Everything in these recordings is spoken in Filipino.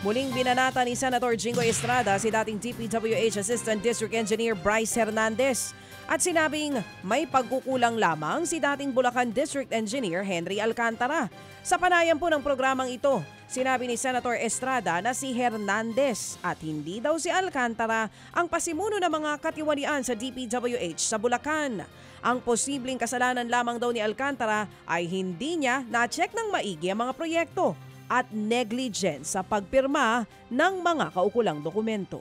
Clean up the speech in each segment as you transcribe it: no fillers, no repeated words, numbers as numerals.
Muling binanata ni Senator Jingoy Estrada si dating DPWH Assistant District Engineer Bryce Hernandez at sinabing may pagkukulang lamang si dating Bulacan District Engineer Henry Alcantara. Sa panayam po ng programang ito, sinabi ni Senator Estrada na si Hernandez at hindi daw si Alcantara ang pasimuno ng mga katiwalian sa DPWH sa Bulacan. Ang posibleng kasalanan lamang daw ni Alcantara ay hindi niya na-check ng maigi ang mga proyekto at negligence sa pagpirma ng mga kaukulang dokumento.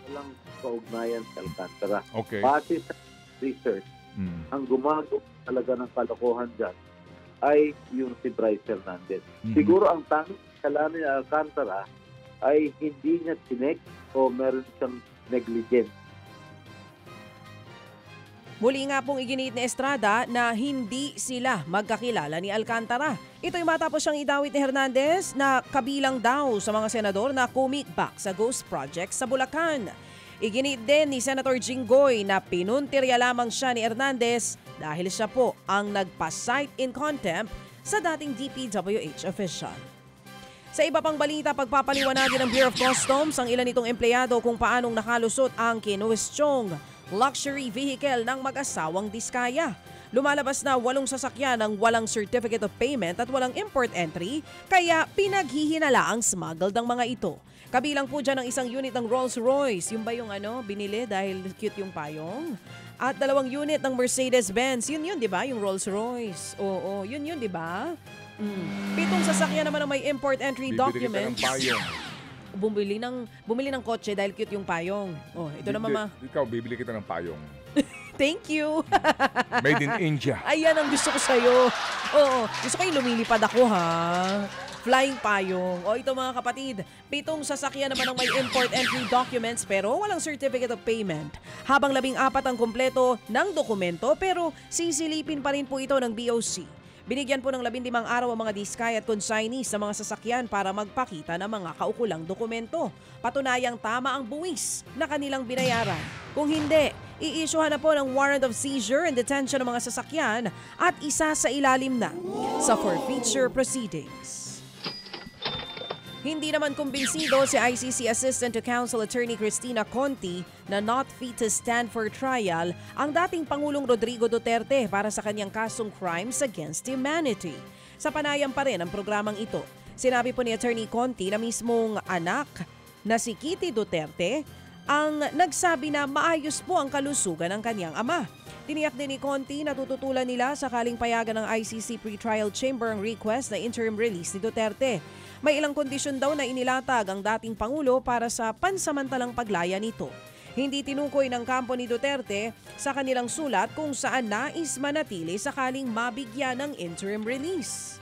Walang kaugnayan sa Alcantara. Okay. Pati sa research, ang gumagawa talaga ng kalokohan dyan ay yung si Bryce Hernandez. Siguro ang tanging kasalanan ni Alcantara ay hindi niya chinek o meron siyang negligence. Muli nga pong iginit ni Estrada na hindi sila magkakilala ni Alcantara. Ito'y matapos siyang idawit ni Hernandez na kabilang daw sa mga senador na kumikbak sa ghost project sa Bulacan. Iginit din ni Senator Jinggoy na pinuntirya lamang siya ni Hernandez dahil siya po ang nagpa-cite in contempt sa dating DPWH official. Sa iba pang balita, pagpapaliwanagin ng Bureau of Customs ang ilan nitong empleyado kung paanong nakalusot ang kinuwestyong luxury vehicle ng mag-asawang Diskaya. Lumalabas na 8 sasakyan ng walang certificate of payment at walang import entry, kaya pinaghihinala ang smuggled ng mga ito. Kabilang po dyan ang isang unit ng Rolls-Royce, yung ba yung binili dahil cute yung payong? At 2 unit ng Mercedes-Benz, yun di ba? Yung Rolls-Royce. Oo, yun di ba? 7 sasakyan naman ang may import entry documents. Bumili ng kotse dahil cute yung payong. Oh, ito naman Ikaw, bibili kita ng payong. Thank you. Made in India. Ayan ang gusto ko sa'yo. Oo, gusto ko yung lumilipad ako ha. Flying payong. O ito mga kapatid, 7 sasakyan naman ang may import entry documents pero walang certificate of payment. Habang 14 ang kumpleto ng dokumento pero sisilipin pa rin po ito ng BOC. Binigyan po ng 15 araw ang mga diskay at consignees sa mga sasakyan para magpakita ng mga kaukulang dokumento. Patunayang tama ang buwis na kanilang binayaran. Kung hindi, i-issuehan na po ng warrant of seizure and detention ng mga sasakyan at isa sa ilalim na sa forfeiture proceedings. Hindi naman kumbinsido si ICC Assistant to Counsel Attorney Cristina Conti na not fit to stand for trial ang dating Pangulong Rodrigo Duterte para sa kanyang kasong crimes against humanity. Sa panayam pa rin ang programang ito, sinabi po ni Attorney Conti na mismong anak na si Kitty Duterte ang nagsabi na maayos po ang kalusugan ng kanyang ama. Tiniyak din ni Conti na tututulan nila sakaling payagan ng ICC Pretrial Chamber ang request na interim release ni Duterte. May ilang kondisyon daw na inilatag ang dating Pangulo para sa pansamantalang paglaya nito. Hindi tinukoy ng kampo ni Duterte sa kanilang sulat kung saan nais manatili sakaling mabigyan ng interim release.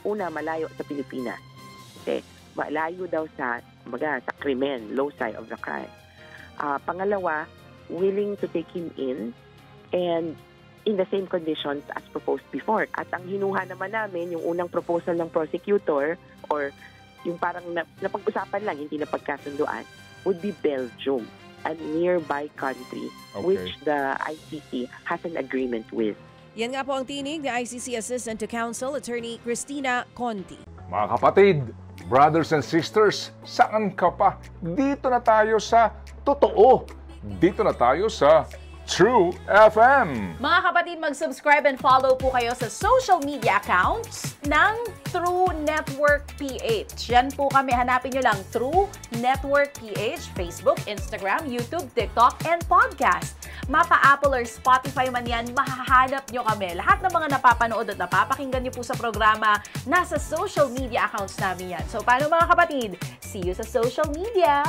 Una, malayo sa Pilipinas. Kasi malayo daw sa krimen, low side of the crime. Pangalawa, willing to take him in and in the same conditions as proposed before. At ang hinuha naman namin, yung unang proposal ng prosecutor or yung parang napag-usapan lang, hindi na pagkasunduan, would be Belgium, a nearby country which the ICC has an agreement with. Yan nga po ang tinig ni ICC Assistant to Counsel Attorney Cristina Conti. Mga kapatid, brothers and sisters, saan ka pa? Dito na tayo sa totoo. Dito na tayo sa True FM. Mga kapatid, mag-subscribe and follow po kayo sa social media accounts ng True Network PH. Yan po kami, hanapin nyo lang True Network PH, Facebook, Instagram, YouTube, TikTok, and podcast. Mapa Apple or Spotify man yan, mahahanap nyo kami. Lahat ng mga napapanood at napapakinggan nyo po sa programa, nasa social media accounts namin yan. So paano mga kapatid? See you sa social media!